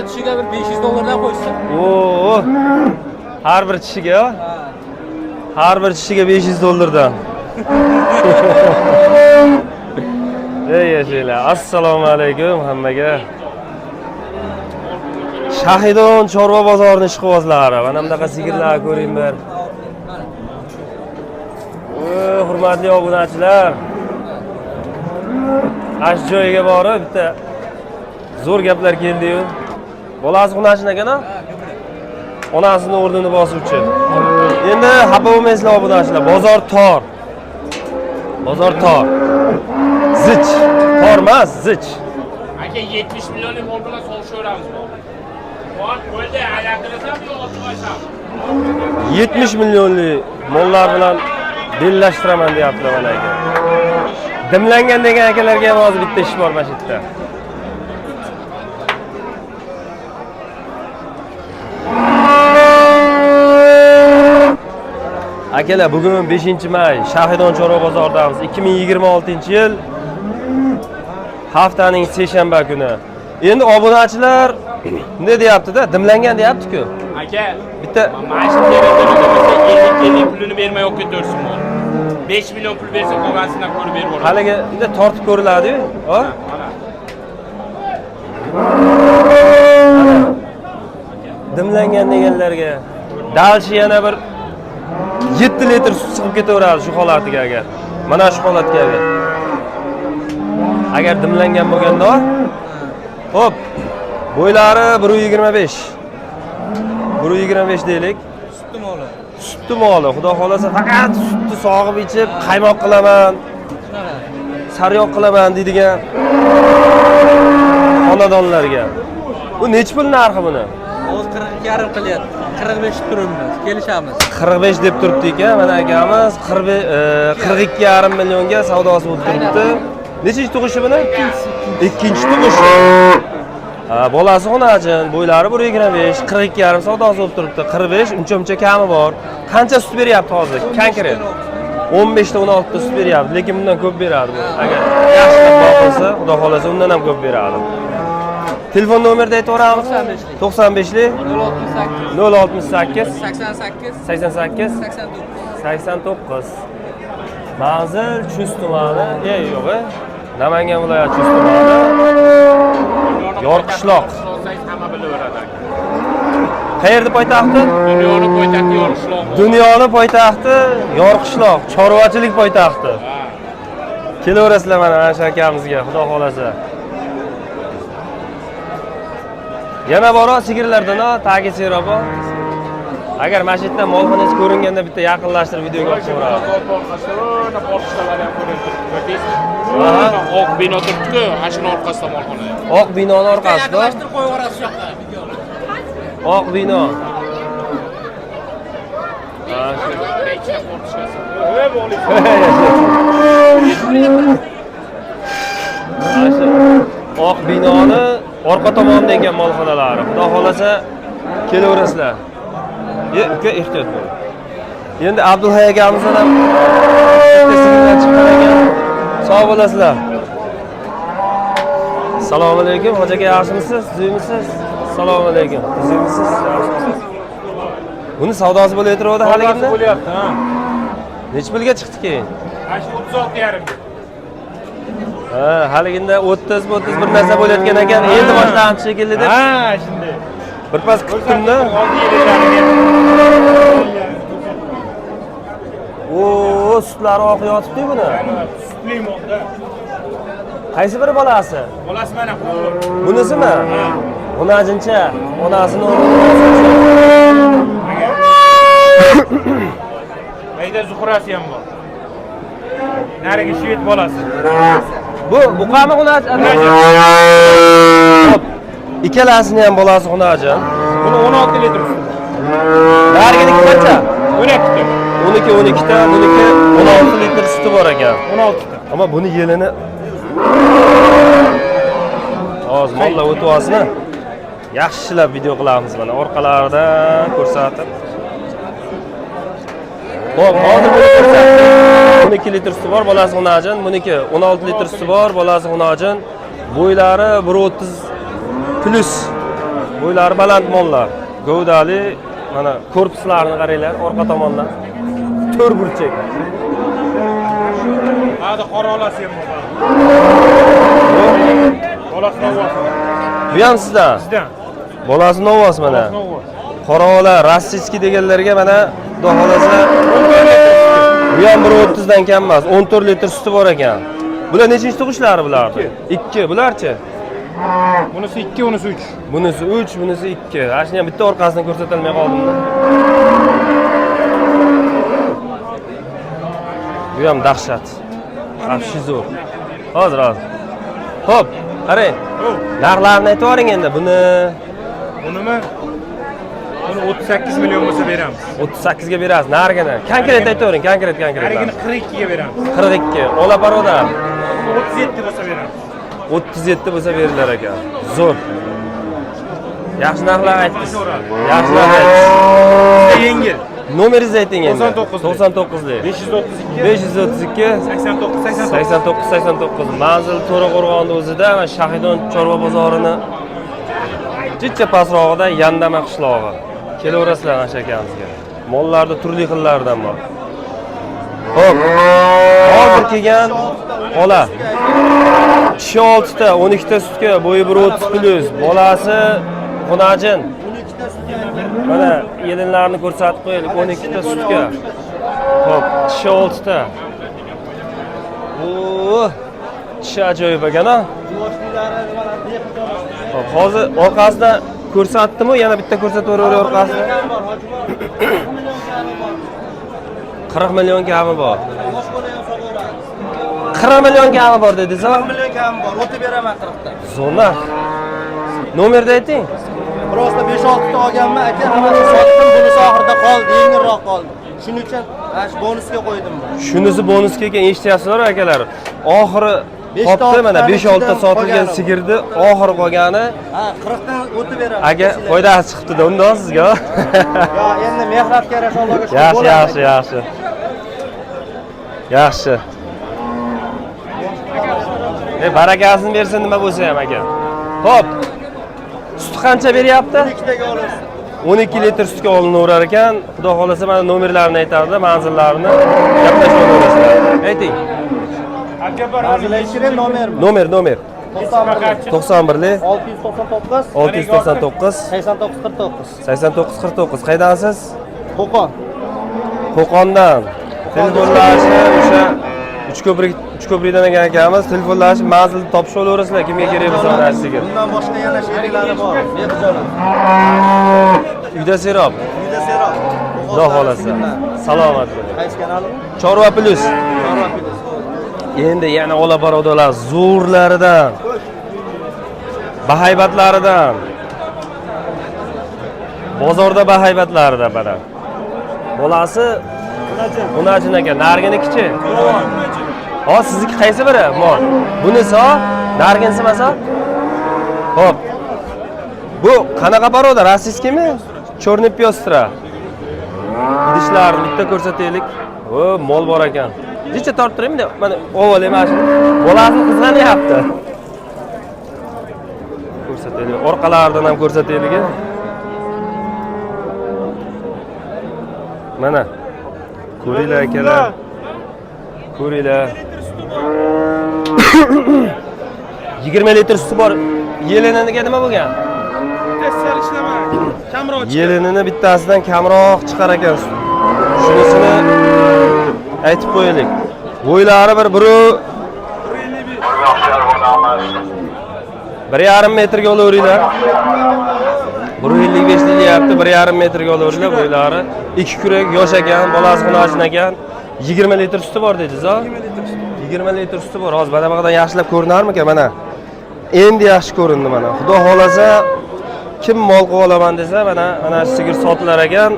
bitta tishiga bir $500 qo'ysin. Oo. Har bir tishiga? Har bir tishiga $500. Ey yashaylar. Assalomu alaykum hammaga. Shahidon chorva bozorining ishqibozlari. Mana bunaqa sigirlar ko'ring bir. Hurmatli obunachilar. Ash joyiga borib bitta zo'r gaplar keldi-yu. Bolasi xunashin ekan-a? Onasini o'rnini bosuvchi. Endi xafa bo'lmaysizlar obunachilar. Bozor tor. Bozor tor. Zich. Tor emas, zich. Aka 70 millionlik mol bilan so'rashamiz. Bor, bo'ldi, aylantirasam yo o'tmasam. 70 millionlik mollar bilan bellashtiraman deyaptilar mana aka. Dimlangan degan akalarga ham hozir bitta ish bor mana shu yerda. Akalar, bugun 5-may Shahidon chorva bozoridamiz. 2026-yil haftaning seshanba kuni. Endi obunachilar ne deyapti-da? Dimlangan deyapti-ku. Aka, bitta mashina kerak desa 50 pulini bermay olib ketaversin bu. 5 million pul bersa qolgansidan ko'rib berib yuboradi. Haliga bitta tortib ko'riladi-yu. Ha? Mana. Dimlangan deganlarga dalshi yana bir 7 litr suv chiqib ketaveradi shu holatiga agar. Mana shu holatga agar. Agar dimlangan bo'lganda, hop, bo'ylari 1.25. 1.25 deylik. Sutli moli. Sutli moli, xudo xolasa faqat sutni sog'ib ichib, qaymoq qilaman, sariyog' qilaman deydigan xonadonlarga. Bu nech pul narxi buni? O'z 42,5 qilyapti. 45 turibmiz. Kelishamiz. 45 deb turibdi ekan, mana akamiz 42,5 millionga savdosi bo'lib turibdi. Nechinchi tug'ishi buni? Ikkinchi tug'ishi. Bolasi xonajin, bo'ylari 1.25, 42,5 savdosi bo'lib turibdi. 45 uncha kami bor. Qancha sut beryapti hozir? Konkret. 15 ta 16 ta sut beryapti, lekin bundan ko'p beradi bu. Agar yaxshilab boqilsa, xudo xolasa undan ham ko'p beradi. Telefon nomerni aytaveramiz. 95lik 068 88 89. Manzil Chust tumani, yo'q, Namangan viloyati Chust tumani. Yorqishloq. Hamma bilaveradi. Qayerda poytaxti? Dunyoni poytaxti Yorqishloq. Dunyoni poytaxti Yorqishloq, chorvachilik poytaxti. Kelaverasizlar mana shu akamizga, xudo xolasa. Yana bor sigirlardan, tagi serobo. Agar mana shu yerdan molxonasi ko'ringanda bitta yaqinlashtirib videoga olib qo'yaradi. Oq bino turibdi-ku, ashuna orqasida molxona. Oq binoning orqasida. Yaqinlashtirib qo'yib yuborasiz shu yoqqa. Oq bino. Oq binoni orqa tomonida ekan molxonalari. Xudo xolasa kelaverasizlar. Uka ehtiyot bo'l. Endi Abdulhay akamizdan ham sigirlar chiqqan ekan. Sog' bo'lasizlar. Assalomu alaykum. Hoji aka, yaxshimisiz? Tuzimisiz? Assalomu alaykum. Tuzimisiz? Yaxshimisiz? Buni savdosi bo'layotgandi haligimda? Bo'lyapti, ha. Nech pulga chiqdi keyin? Ash 36,5. Ha, haliginda 30 bir narsa bo'layotgan ekan. Endi boshlandi shekilli deb. Ha, shunday. Birpas kutdimda. Oo, sutlari oq yotibdi buni. Sutli molda. Qaysi biri bolasi? Bolasi mana bu. Bunisimi? Onajincha, onasini Mayda Zuhrasi ham bor. Narigi shved bolasi. Bu qami onaj? Hop. Ikkalasini ham bolasi onajin. Buni 16 litr suti. Narigini qancha? 12 ta. 12 ta, buniki 16 litr suti bor ekan. 16 ta. Ama buni yelini hozir mollar o'tib olsin. Yaxshilab video qilamiz mana orqalaridan ko'rsatib. Hop, hozir buni ko'rsatdim. 12 litr suti bor, bolasi xonajin. Buniki 16 litr suti bor, bolasi xonajin. Bo'ylari 1.30 plus. Bo'ylari baland mollar. Gavdali, mana korpuslarini qaranglar, orqa tomondan. 4 burchak. Hadi qora olasiz ham bor. Bolasini olasiz. Bu ham sizdan. Sizdan. Bolasini olasiz mana. Qora ola, rossiyskiy deganlarga mana xudo xolasa bu ham 1.30 dan kam emas, 14 litr suti bor ekan. Bular nechinchi tug'ishlari bular? 2. Bularchi? Bunisi 2, bunisi 3. Bunisi 3, bunisi 2. Ashni ham bitta orqasini ko'rsatilmay qoldim-da. Bu ham dahshat. Afshizor. Hozir. Xo'p, qarang. Narxlarni aytib yuboring endi. Bunimi? Buni 38 million bo'lsa beramiz. 38 ga berasiz. Narigini konkret aytavering, konkret. Narigini 42 ga beramiz. 42. Ola baroda. 37 bo'lsa beramiz. 37 bo'lsa berilar ekan. Zo'r. Yaxshi narxlar aytdingiz. Yaxshi narx aytdingiz. Yengil. Nomeringizni ayting endi. 99 lik. 532 532 89. Manzil To'raqo'rg'onning o'zida, mana Shahidon chorva bozorini jichcha pastrog'ida Yandama qishlog'i. Kelaverasizlar ana akamizga. Mollarda turli xillardan bor. Xo'p. Hozir kelgan ola. Kishi 6 ta, 12 ta sutga, bo'yi 1.30 plus, bolasi xunajin. Mana yelinlarni ko'rsatib qo'yaylik, 12 ta sutga. Xo'p, kishi 6 ta. Kishi ajoyib ekan-a? Xo'p, hozir orqasidan ko'rsatdim-ku, yana bitta ko'rsataveray orqasida. 40 million kami bor. 40 million kami bor dedingiz, ha? 40 million kami bor. O'tib beraman 40 ta. Zo'rna. Nomerni ayting. Prosta 5-6 ta olganman, aka, hammasi sotdim, bunisi oxirida qoldi, yengilroq qoldi. Shuning uchun mana bonusga qo'ydim men. Shunisi bonusga ekan, eshityapsizlar akalar. Oxiri qopdi mana 5-6 ta sotilgan sigirni oxiri qolgani. Ha, 40 dan o'tib beraman. Aga, foydasi chiqibdi-da undan sizga. Yo, endi mehnatga yarasha Allohga shukr. Yaxshi. Barakasini bersin nima bo'lsa ham aka. Xo'p. Sut qancha beryapti? 12 taga olasiz. 12 litr sutga olinaverar ekan. Xudo xolasa mana nomerlarini aytadi, manzillarini gaplashaverasizlar. Ayting. Aka bor. Manzilchining nomermi? Nomer. 91 91lik 699 699 8949. 8949. Qaydansiz? Qo'qon. Qo'qondan. Telefonlashi o'sha Uchko'prikdan ekan akamiz, telefonlashib manzilni topishib olaverasizlar, kimga kerak bo'lsa mana sigir. Bundan boshqa yana sheriklari bor. Behijolat. Uyda serob. Uyda serob. Xudo xolasa. Salomat bo'ling. Qaysi kanal? Chorva plus. Chorva plus. Endi yana ola barodalar zo'rlaridan, bahaybatlaridan, bozorda bahaybatlaridan mana. Bolasi Unajin aka, nargini kichi. Hozir sizniki qaysi biri? Mol. Bunisi, narginisi emas? Xo'p. Bu qanaqa baroda? Rossiyskimi? Chorniy pyostra. Idishlarni bitta ko'rsataylik. Mol bor ekan. Necha torttiraymi? Mana o'g'il emas. Bolasini qizg'anyapti. Ko'rsataylik. Orqalaridan ham ko'rsataylik. Mana. Ko'ringlar akalar. Ko'ringlar. 20 litr suti bor. Yeliniga nima bo'lgan? Tessal ishlamaydi. Kamroq chiqadi. Yelinini bittasidan kamroq chiqar ekan. Shunisini aytib qo'yaylik. Bo'ylari bir 1,5 metrga olaveringlar. 1,55 deyapti, 1,5 metrga olaveringlar bo'ylari. 2 kurak yosh ekan, bolasi xunajin ekan. 20 litr suti bor dedingiz, ha? 20 litr suti bor. Hozir mana buyoqdan yaxshilab ko'rinarmikan mana? Endi yaxshi ko'rindi mana. Xudo xolasa kim mol qilib olaman desa, mana sigir sotilar ekan.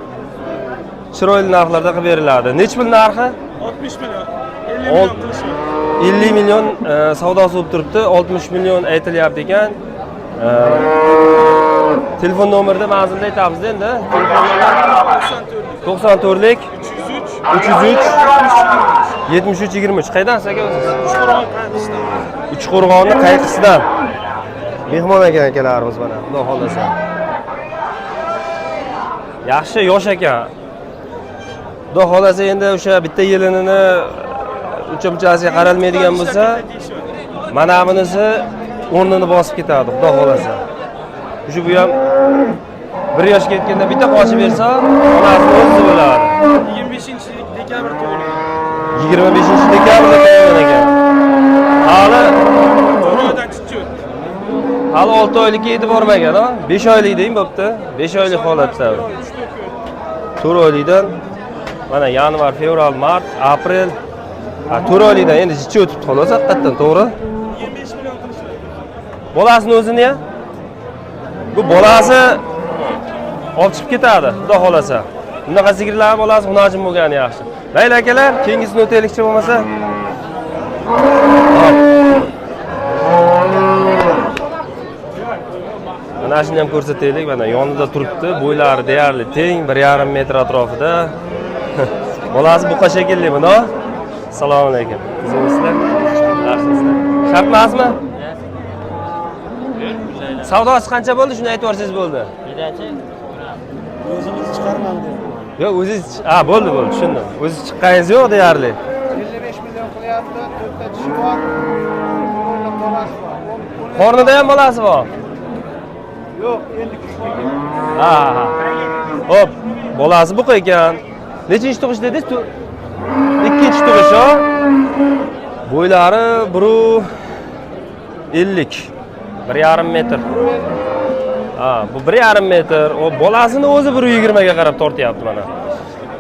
Chiroyli narxlarda qilib beriladi. Nech pul narxi? 60 million. 50 million qilishdi. 50 million savdosi bo'lib turibdi. 60 million aytilyapti ekan. Telefon nomerida manzilda aytamiz endi. 94lik 303 7323. Qaydansiz aka o'zingiz? Uchqo'rg'onning qayqisidan. Mehmon ekan akalarimiz mana, xudo xolasa. Yaxshi yosh ekan. Xudo xolasa endi o'sha bitta yelinini ucha-buchasiga qaralmaydigan bo'lsa, mana bunisi o'rnini bosib ketadi, xudo xolasa. Shu bu ham 1 yoshga yetganda bitta qochib bersa, onasi o'zi bo'ladi. 25-dekabr tug'ilgan. 25-dekabrda tug'ilgan ekan. Hali 10 oydan chiqdi. hali 6 oylikka yetib bormagan, ha? 5 oylik deyim bo'pti. 5 oylik holatda. 4 oylikdan mana yanvar, fevral, mart, aprel 4 oylikdan endi jichi o'tibdi xolos haqiqatdan, to'g'ri? 25 million qilishdi. Bolasini o'zini ya. Bu bolasi olib chiqib ketadi, xudo xolasa. Bunaqa sigirlar bolasi hunajim bo'lgani yaxshi. Mayli akalar, keyingisini o'taylikchi bo'lmasa. Mana shuni ham ko'rsataylik. Mana yonida turibdi. Bo'ylari deyarli teng, 1,5 metr atrofida. Bolasi buqa shekilli buni. Assalomu alaykum. Sizlar yaxshisizlar? Shart emasmi? Savdosi qancha bo'ldi? Shuni aytib yorsangiz bo'ldi. O'zimiz chiqarmadi. Yo'q, o'zingiz bo'ldi, tushundim. O'zingiz chiqqaningiz yo'q deyarli. 55 million qilyapti, 4 ta tishi bor. O'ylab bolasi bor. Qornida ham bolasi bor. Yo'q, endi kuchli. Ha. Hop, bolasi buqa ekan. Nechinchi tug'ish dedingiz? Ikkinchi tug'ish, ha? Bo'ylari 1.50. 1,5 metr. Bu 1,5 metr. O bolasini o'zi 1.20 ga qarab tortyapti mana.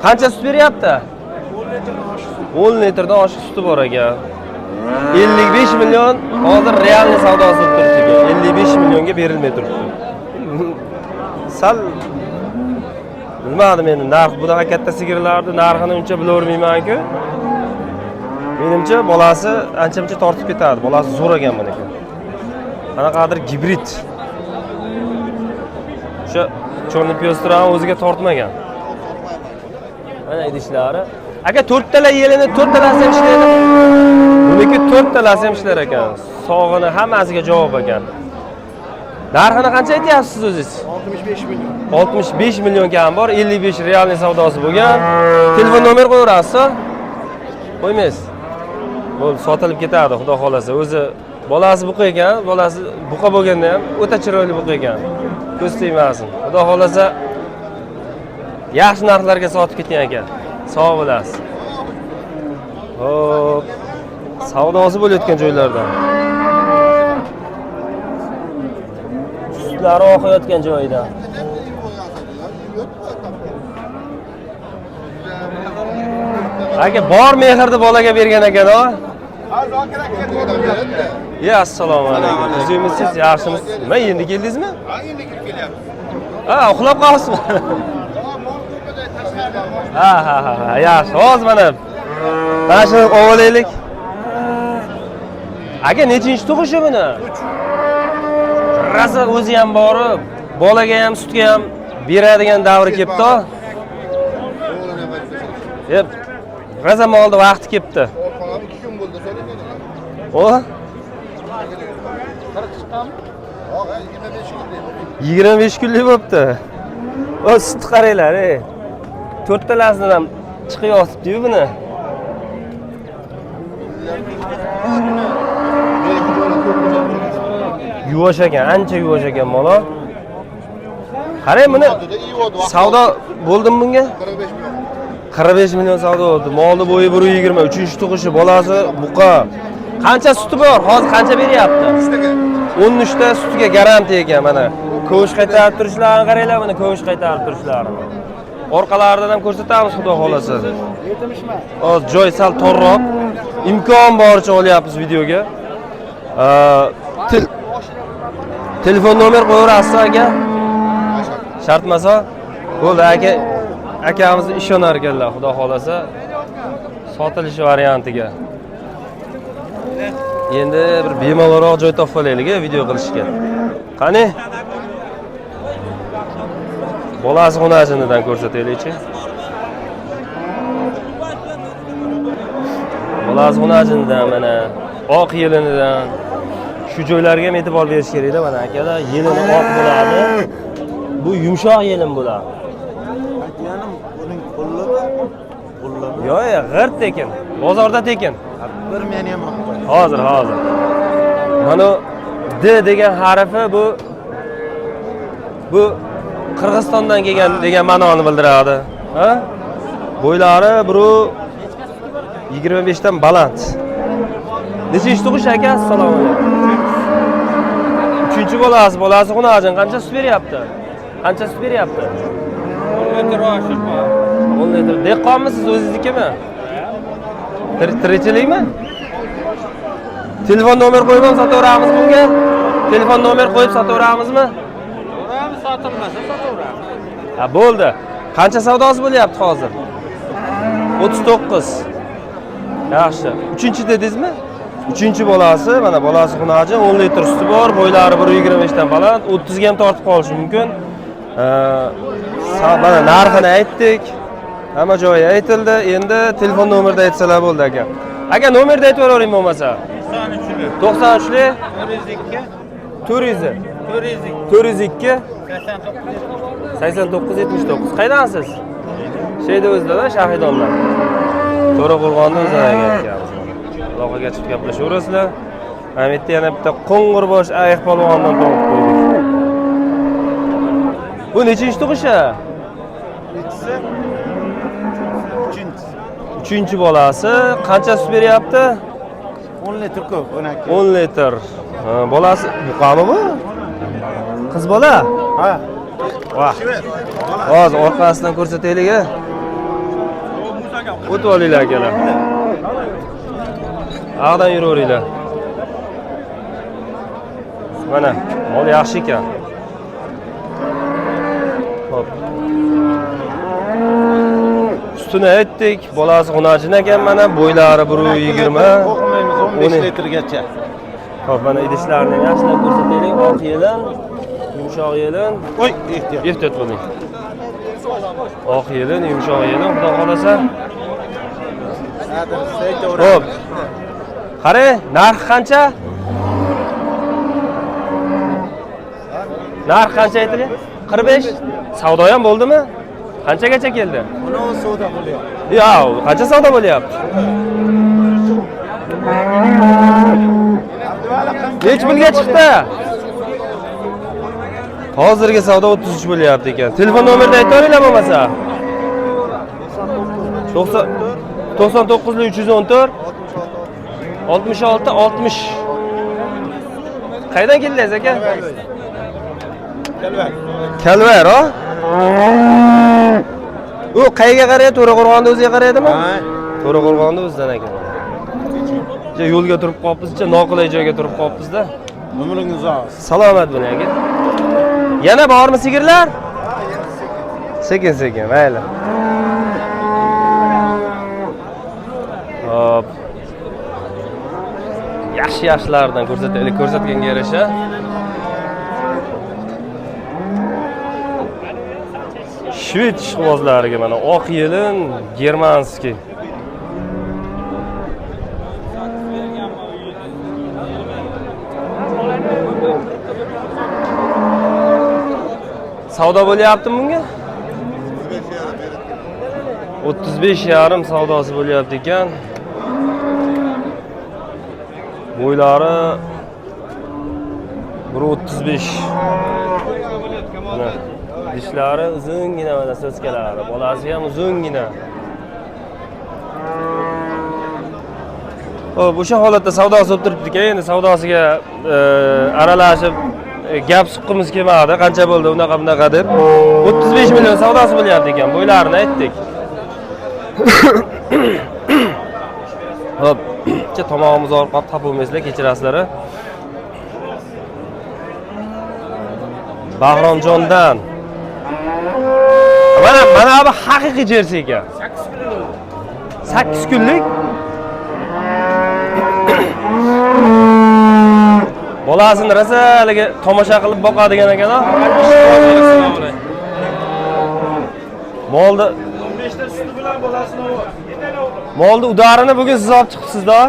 Qancha sut beryapti? 10 litrdan oshiq suti bor ekan. 55 million hozir realniy savdosi bo'lib turibdi. 55 millionga berilmay turibdi. Sal bilmadim endi narx bunaqa katta sigirlarning narxini uncha bilavermayman-ku. Menimcha bolasi ancha-muncha tortib ketadi. Bolasi zo'r ekan buniki. Qanaqadir gibrid. O'sha cho'rni piyostirani o'ziga tortmagan. Mana idishlari. Aka 4 tala yelini 4 talasi ham ishlaydi. Buniki 4 talasi ham ishlar ekan. Sog'ini hammasiga javob ekan. Narxini qancha aytyapsiz o'zingiz? 65 million. 65 million kam bor, 55 realniy savdosi bo'lgan. Telefon nomer qo'yaverasiz? Qo'ymaysiz. Bo'ldi, sotilib ketadi, xudo xolasa. O'zi bolasi buqa ekan, bolasi buqa bo'lganda ham o'ta chiroyli buqa ekan. Ko'z tegmasin. Xudo xolasa yaxshi narxlarga sotib ketgan ekan. Sog' bo'lasiz. Hop. Savdosi bo'layotgan joylardan. Sutlari oqayotgan joyidan. Aka bor mehrni bolaga bergan ekan-a? Ya assalomu alaykum. O'zingizsiz yaxshimisiz? Nima endi keldingizmi? Ha, endi kirib kelyapti. Ha, uxlab qolibsizmi? Ha, yaxshi. Hozir mana shuni olaylik. Aka nechinchi tug'ishi buni? Raza o'zi ham borib, bolaga ham, sutga ham beradigan davri kelibdi. Yep. Raza molda vaqti kelibdi. 2 kun bo'ldi, so'raydingmi? O? 25 kunlik bo'libdi. O sut qaranglar, ey. 4 talasidan ham chiqyapti-yu buni. Yuvosh ekan, ancha yuvosh ekan mola. Qarang buni. Savdo bo'ldimi bunga? 45 million. 45 million savdo bo'ldi. Molni bo'yi 1.20, 3-tug'ishi, bolasi buqa. Qancha suti bor? Hozir qancha beryapti? 13 ta sutiga garantiya ekan mana. Ko'sh qaytarib turishlarini qaranglar, mana ko'sh qaytarib turishlarini. Orqalaridan ham ko'rsatamiz, xudo xolasa. Hozir joy sal torroq. Imkon boricha olyapmiz videoga. Telefon nomer qo'yaverasiz aka? Shartmasa, bo'ldi aka. Akamiz ishonar ekanlar, xudo xolasa. Sotilish variantiga. Endi bir bemalolroq joy topib olaylik, video qilishga. Qani? Bolasi xonajinidan ko'rsataylik-chi. Bolasi xonajinidan mana oq yelinidan shu joylarga ham e'tibor berish kerak-da, mana akalar, yelini oq bo'ladi. Bu yumshoq yelin bo'ladi. Yo'q, g'irt tekin. Bozorda tekin. Bir meni ham olib qo'y. Hozir. Mana D degan harfi bu Qirg'izistondan kelgan degan ma'noni bildiradi. Ha? Bo'ylari 1.25 dan baland. Nechinchi tug'ish aka? Assalomu alaykum. 3-chi bolasi xunajin qancha sut beryapti? 10 litr oshirma. 10 litr. Dehqonmisiz o'zingiznikimi? Tirikchilikmi? Telefon nomer qo'yib ham sotaveramiz bunga? Telefon nomer qo'yib sotaveramizmi? Sotilmasa sotaveramiz. Ha, bo'ldi. Qancha savdosi bo'lyapti hozir? 39. Yaxshi. 3-chi dedingizmi? 3-chi bolasi, mana bolasi xunajin, 10 litr suti bor, bo'ylari 1.25 dan baland, 30 ga ham tortib qolishi mumkin. Mana narxini aytdik. Hamma joyi aytildi. Endi telefon nomerni aytsalar bo'ldi aka. Aka nomerni aytib beravering bo'lmasa. 93li 402 8979. Qaydansiz? Sheyda o'zida, Shahidondan. To'raqo'rg'onda o'zida ekanmiz. Aloqaga chiqib gaplashaverasizlar. Mana bu yerda yana bitta qo'ng'irbosh ayiq polvondan topib qo'ydik. Bu nechinchi tug'ishi? Uchinchi bolasi. Qancha sut beryapti? 10 litr ko'p, 12. 10 litr. Bolasi buqami bu? Qiz bola? Ha. Vah. Hozir orqasidan ko'rsataylik. O'tib olinglar akalar. Aqdan yuraveringlar. Mana, mol yaxshi ekan. Xo'p. Ustini aytdik, bolasi xunajin ekan mana, bo'ylari 1.20. O'qimaymiz 15 litrgacha. Xo'p, mana idishlarini yaxshilab ko'rsataylik. Oq yelin, yumshoq yelin. Qo'y, ehtiyot. Ehtiyot bo'ling. Oq yelin, yumshoq yelin, xudo xolasa. Xo'p. Qara, narxi qancha? Narx qancha aytdi? 45. Savdo ham bo'ldimi? Qanchagacha keldi? Buni savdo bo'lyapti. Yo'q, qancha savdo bo'lyapti? Nech pulga chiqdi? Hozirgi savdo 33 bo'lyapti ekan. Telefon nomerini aytaveringlar bo'lmasa. 99 314 66 60. Qaydan keldingiz aka? Kalvar, ha? U qayga qaraydi? To'raqo'rg'onda o'ziga qaraydimi? Ha. To'raqo'rg'onda o'zidan ekan. Yo'lga turib qolibmiz-cha, noqulay joyga turib qolibmiz-da. Umringiz uzoq. Salomat bo'ling aka. Yana bormi sigirlar? Sekin, mayli. Hop. Yaxshi-yaxshilardan ko'rsataylik, ko'rsatganga yarasha. Shved ishqibozlariga mana oq yelin, germanskiy. Savdo bo'lyaptimi bunga? 35,5 savdosi bo'lyapti ekan. Bo'ylari 1.35. Mana dishlari uzungina, mana so'skalari, bolasi ham uzungina. Xo'p, o'sha holatda savdosi bo'lib turibdi-ku, endi savdosiga aralashib gap suqqimiz kelmadi. Qancha bo'ldi bunaqa deb. 35 million savdosi bo'lyapti ekan. Bo'ylarini aytdik. Hop, tomog'imiz og'rib qolib topolmaysizlar, kechirasizlar. Bahromjondan. Mana bu haqiqiy jersi ekan. 8 kunlik. Bolasini rasaliga tomosha qilib boqadigan ekan-a? Molni 15 ta suti bilan bolasini olib. Molni udarini bugun siz olib chiqibsiz-da.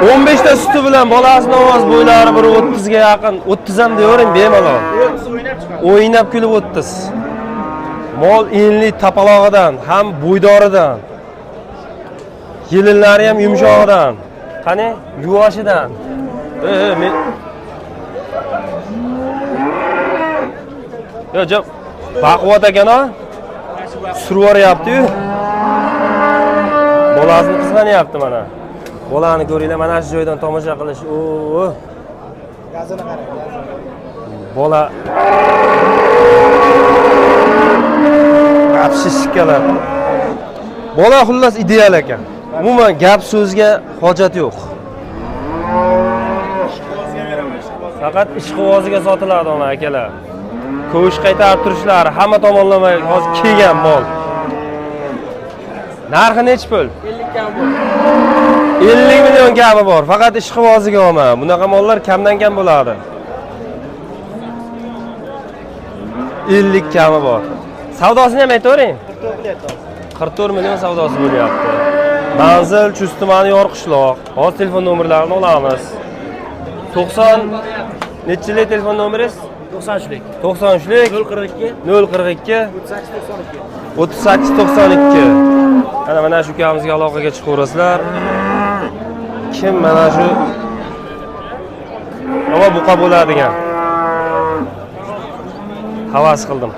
15 ta suti bilan bolasini ovoz bo'ylari 1.30 ga yaqin, 30 ham deyavering bemalol. O'ynab kulib 30. Mol enli tapalog'idan, ham bo'ydoridan. Yelinlari ham yumshog'idan. Qani, yuvoshidan. Men Yo, jab baquvvat ekan-a? Survoryapti-yu. Bolasini qizg'anyapti mana. Bolani ko'ringlar, mana shu joydan tomosha qilish. Gazini qarang, gazini. Bola Apshishkalar. Bola xullas ideal ekan. Umuman gap so'zga hojat yo'q. Faqat ishqivoziga sotiladi ona akalar. Ko'sh qaytarib turishlari, hamma tomonlama hozir kelgan mol. Narxi nechi pul? 50 kam bor. 50 million gapi bor. Faqat ishqivoziga olma. Bunaqa mollar kamdan kam bo'ladi. 50 kami bor. Savdosini ham aytavering. 44 million savdosi bo'lyapti. Manzil Chustumani Yorqishloq. Hozir telefon nomerlarini olamiz. 90 nechilik telefon nomeringiz? 93lik. 93lik 042 042 3892. 3892. Mana shu ukamizga aloqaga chiqaverasizlar. Kim mana shu nima buqa bo'ladigan. Havas qildim.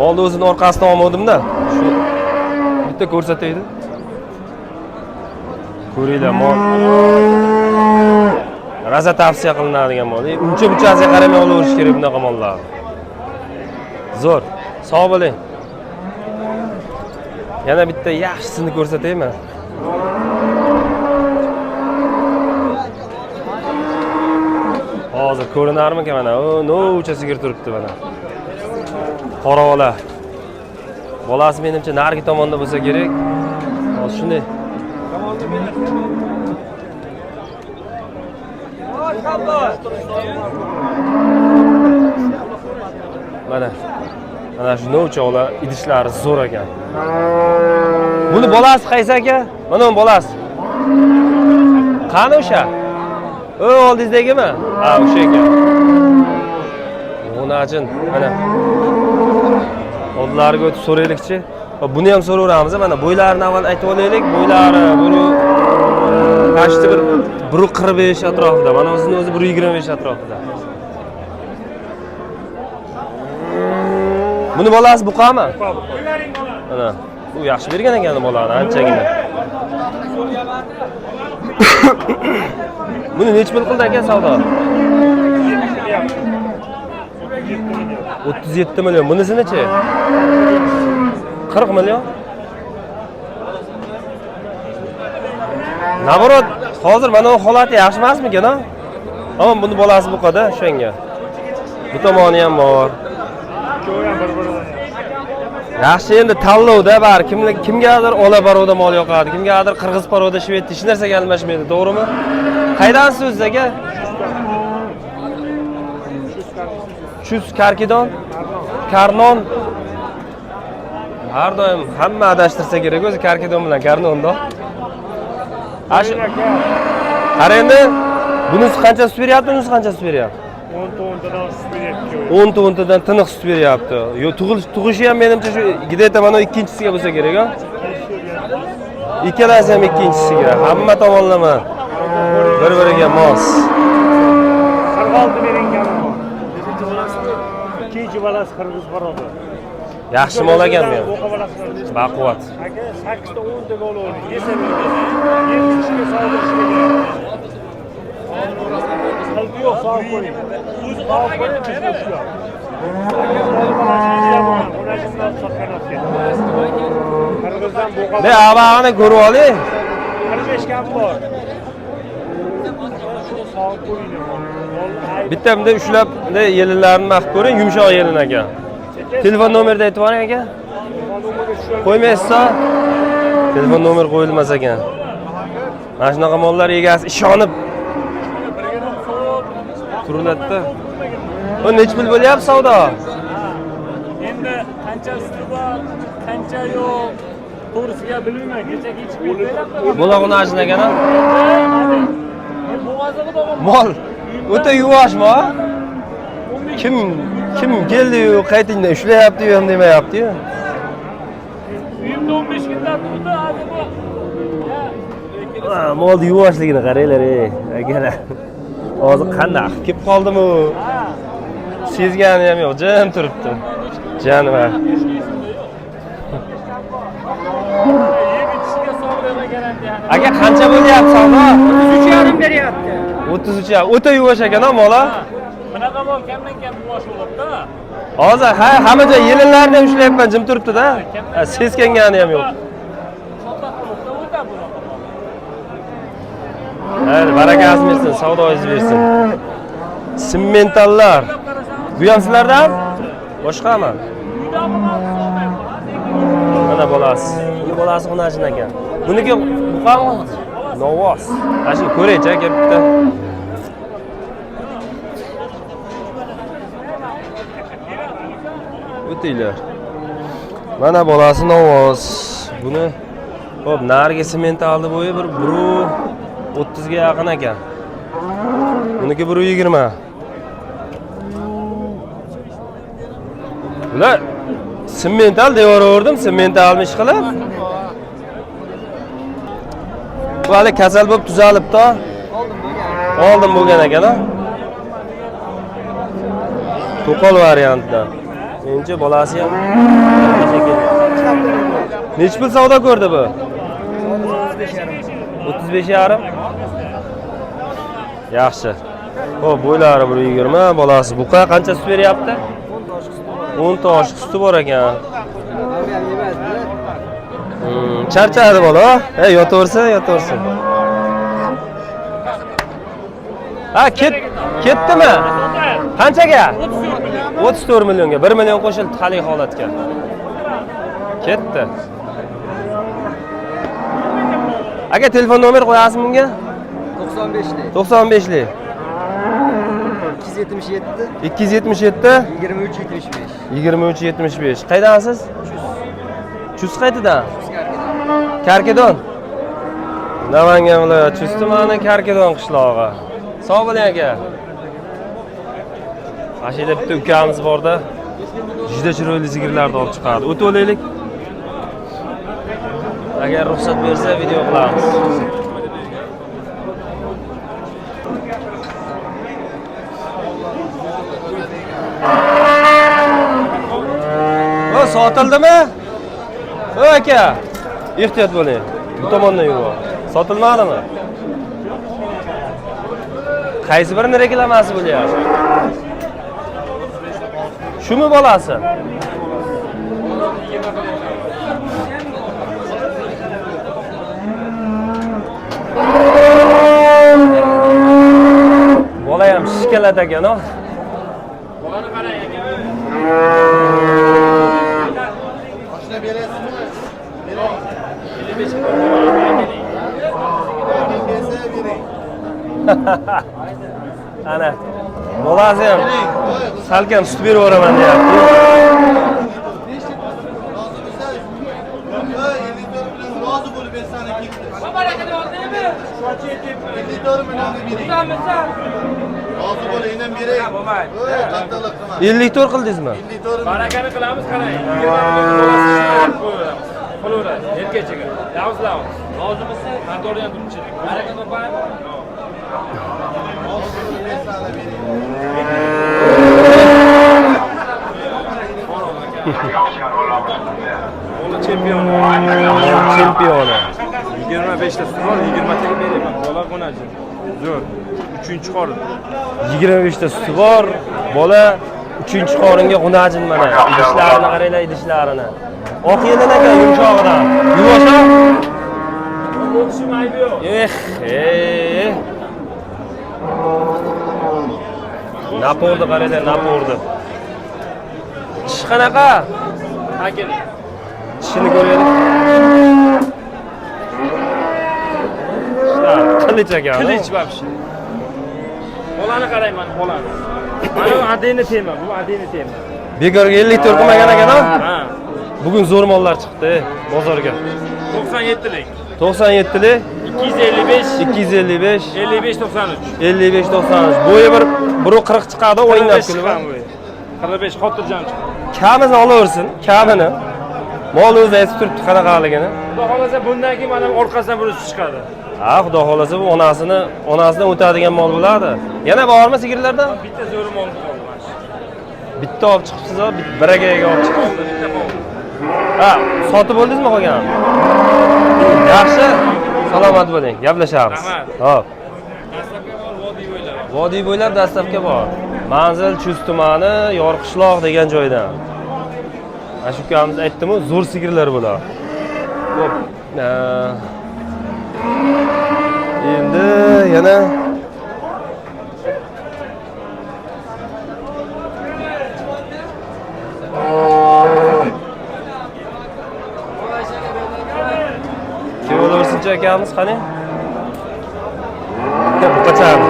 Molni o'zini orqasidan olmadim-da. Shu bitta ko'rsataydi. Ko'ringlar, mol. Raza tavsiya qilinadigan mol. Uncha-bunchasiga qaramay olaverish kerak bunaqa mollar. Zo'r. Sog' bo'ling. Yana bitta yaxshisini ko'rsataymi? Hozir ko'rinarmikan mana? No'cha sigir turibdi mana. Qora ola. Bolasi menimcha narigi tomonda bo'lsa kerak. Hozir shunday. Mana shu no'cha ola idishlari zo'r ekan. Buni bolasi qaysi aka? Mana bu bolasi. Qani o'sha? Oldingizdagimi? Ha, o'sha ekan. O'najin, mana. Oldilariga o'tib so'raylikchi. Buni ham so'raveramiz. Mana bo'ylarini avval aytib olaylik. Bo'ylari buni qashti bir 145 atrofida. Mana o'zining o'zi 125 atrofida. Buni bolasi buqami? Mana. U yaxshi bergan ekan bolani, anchagina. Buni nech pul qildi aka savdo? 37 million. Bunisi-nechi? 40 million. Naborot, hozir mana bu holati yaxshi emasmikan-a? Ammo buni bolasi buqada, o'shanga. Bu tomoni ham bor. Yaxshi endi tanlovda bor. Kimgadir ola baroda mol yoqadi, kimgadir qirg'iz paroda, shved hech narsaga almashmaydi, to'g'rimi? Qaydansiz o'zingiz aka? Chus Karkidon, Karnon. Har doim hamma adashtirsa kerak o'zi Karkidon bilan Karnonda. Ash. Qara endi bunisi qancha sut beryapti, bunisi qancha sut beryapti? 10 to'ntadan tiniq sut beryapti. Yo, tug'ishi ham menimcha shu gideta mana ikkinchisiga bo'lsa kerak-a? Ikkalasi ham ikkinchisiga. Hamma tomonlama bir-biriga mos. 46 berilgan mol. Ikkinchi balasi qirg'iz baroda. Yaxshi mol ekan men. Baquvvat. Aka 8 ta 10 ta gol oldi. Yesa berdi. 7 kishiga sog'dirishga kerak. Qalbi yo'q, sog'ib qo'ying. O'zi sog'ib qo'ying, biz yo'q. Qirg'izdan bo'qa. Ne abag'ini ko'rib oling. 45 kam bor. Sog'ib qo'ying. Bittamda ushlab yelinlarni maqib ko'ring, yumshoq yelin ekan. Telefon nomerni aytib boring aka. Qo'ymaysiz-a? Telefon nomer qo'yilmas ekan. Mana shunaqa mollar egasi ishonib turiladida. O nech pul bo'lyapti savdo? Endi qanchasi bor, qancha yo'q, to'g'risiga bilmayman. Kecha kechib berdim. Bo'lag'ini ajin ekan-a? Bo'g'azig'i Mol o'ta yuvoshmi? Kim Kim keldi-yu, qaytingda ushlayapti-yu, ham demayapti-yu. Uyimda 15 kundan turdi, hozir bu. Molni yuvoshligini qaranglar, akalar. Hozir qanday kelib qoldimi u? Sezgani ham yo'q, jim turibdi. Janivar. Yeb ichishga sog'lig'iga garantiya. Aka qancha bo'lyapti savdo? 33,5 beryapti. 33. O'ta yuvosh ekan-a mola. Bunaqa mol kamdan-kam yuvosh bo'ladi-da. Hozir hamma joy yelinlarni ushlayapman, jim turibdi-da. Seskangani ham yo'q. Hadi barakasi bersin, savdoingiz bersin. Simmentallar. Bu ham sizlardan? Boshqami? Mana bolasi. Buni bolasi xonajin ekan. Buniki buqami? Novos. Ashi ko'raychi aka bitta. O'tinglar. Mana bolasi novos. Buni hop narigi simmentalni bo'yi bir 130 ga yaqin ekan. Buniki 120. Ular simmental deyaverdim, simmentalni ish qilib. Bu hali kasal bo'lib tuzalibdi. Oldin bo'lgan ekan-a. To'qol variantda. Menimcha bolasi ham necha pul savdo ko'rdi bu? 35,5. Yaxshi. Xo'p, bo'ylari 120, bolasi buqa qancha sut beryapti? 10 ta oshiq suti bor ekan. Charchadi bola. Yotaversin. Ha, ketdimi? Qanchaga? 34 millionga. 1 million qo'shildi hali holatga. Ketdi. Aka telefon nomer qo'yasizmi bunga? 95lik. 95lik. 277 277 2375. 2375. Qaydansiz? Chus qaytidan? Karkedon. Namangan viloyati Chus tumani Karkedon qishlog'i. Sog' bo'ling aka. Ashida bitta ukamiz borda. Juda chiroyli sigirlarni olib chiqadi. O'tib olaylik. Agar ruxsat bersa video qilamiz. O sotildimi? O aka, ehtiyot bo'ling. Bu tomondan yurib. Sotilmadimi? Qaysi birini reklamasi bo'lyapti? Shumi bolasi? Bola ham shikalat ekan-a. Bolani qarang aka. Mashina berasizmi? Ana. Bolasi ham salkam sut berib yuboraman deyapti. Rozi bo'lib bersani ketdi. Rozi bo'ling, endi beray. Bo'lmaydi. Qanchalik qilma. 54 qildingizmi? Barakani qilamiz qarang. Qo'laveradi. Erkakchaga. Yavuzlar. Rozimisiz? Kontordan turibchi. Barakani topaymi? Onu çempionu. 25 ta suti bor, 20 taga beraman. Bola qo'naji. Zo'r. 3-chi 25 ta suti bor. Bola 3-qoringa qo'najin mana. Idishlarini qaranglar, idishlarini. Oq yelin ekan yumshog'idan. Yuvosh-a? O'tishim aybi yo'q. Napordi qaranglar, napordi. Tish qanaqa? Akel. Tishini ko'raylik. Qilich ekan. Qilich babshi. Bolani qarayman, bolani. Mana adeni tema, bu adeni tema. Bekorga 54 qilmagan ekan-a? Ha. Bugun zo'r mollar chiqdi bozorga. 97lik. 97lik 255 255 55 93. 55 93. Bo'yi bir 140 chiqadi o'ynab kulib. 45 xotirjam chiq. Kamini olaversin, kamini. Mol o'zi aytib turibdi qanaqaligini. Xudo xolasa bundan keyin mana orqasidan birisi chiqadi. Ha, xudo xolasa bu onasidan o'tadigan mol bo'ladi. Yana bormi sigirlardan? Bitta zo'ri mol qoldi mana shu. Bitta olib chiqibsiz, bir agaga olib chiqibsiz. Bitta qoldi. Ha, sotib bo'ldingizmi qolgan? Yaxshi. Salomat bo'ling. Gaplashamiz. Rahmat. Hop. Dastlabki bor vodiy bo'ylab. Vodiy bo'ylab dastlabki bor. Manzil Chust tumani, Yorqishloq degan joydan. Mana shu ukamiz aytdim-ku, zo'r sigirlar bo'ladi. Xo'p. Endi yana kim bo'laversinchi akamiz qani? Bu qachon?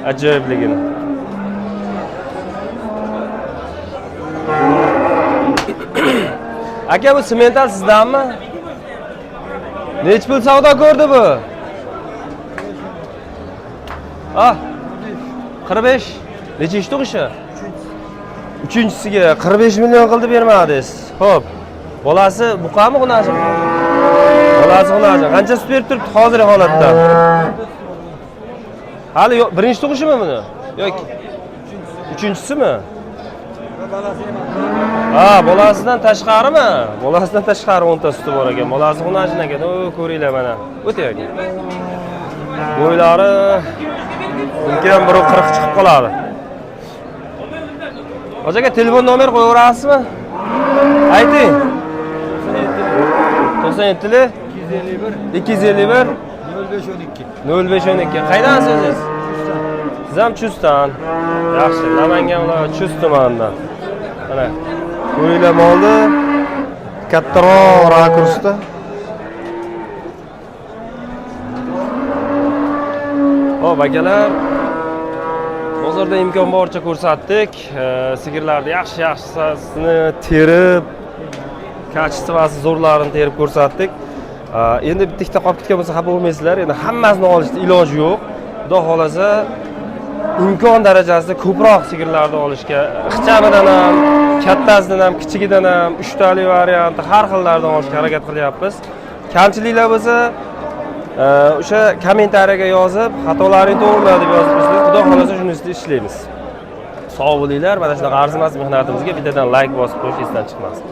Ajoyibligini. Aka bu semental sizdanmi? Nech pul savdo ko'rdi bu? Ah, 45. Nechinchi tug'ishi? Uchinchisiga 45 million qildi bermadingiz. Xo'p. Bolasi buqami xunaji? Bolasi xunaji. Qancha sut berib turibdi hozirgi holatda? Hali birinchi tug'ishimi buni? Yoki uchinchisimi? Ha, bolasidan tashqarimi? Bolasidan tashqari 10 ta suti bor ekan. Bolasi xunajin ekan. O, ko'ringlar mana. O'tay ekan. Bo'ylari mumkin 1.40 chiqib qoladi. Hojaga telefon nomer qo'yaverasizmi? Ayting. 97 251 0512. Qaydansiz o'zingiz? Siz ham Chustdan. Yaxshi, Namangan viloyati Chust tumanidan. Mana ko'ringlar molni kattaroq rakursda. Xo'p, akalar, bozorda imkon boricha ko'rsatdik. Sigirlarni yaxshi-yaxshisini terib, kachествоsi zo'rlarini terib ko'rsatdik. Endi bitta qolib ketgan bo'lsa xafa bo'lmaysizlar. Endi hammasini olishda iloji yo'q. Xudo xolasa imkon darajasida ko'proq sigirlarni olishga, ixchamidan ham, kattasidan ham, kichigidan ham, 3 tali varianti har xillardan olishga harakat qilyapmiz. Kamchiliklar bo'lsa, o'sha kommentariyaga yozib, xatolaringizni to'g'riladi deb yozib qo'ysangiz, xudo xolasa shuni ustida ishlaymiz. Sog' bo'linglar. Mana shunaqa arzimas mehnatimizga bittadan like bosib qo'yish esdan chiqmasin.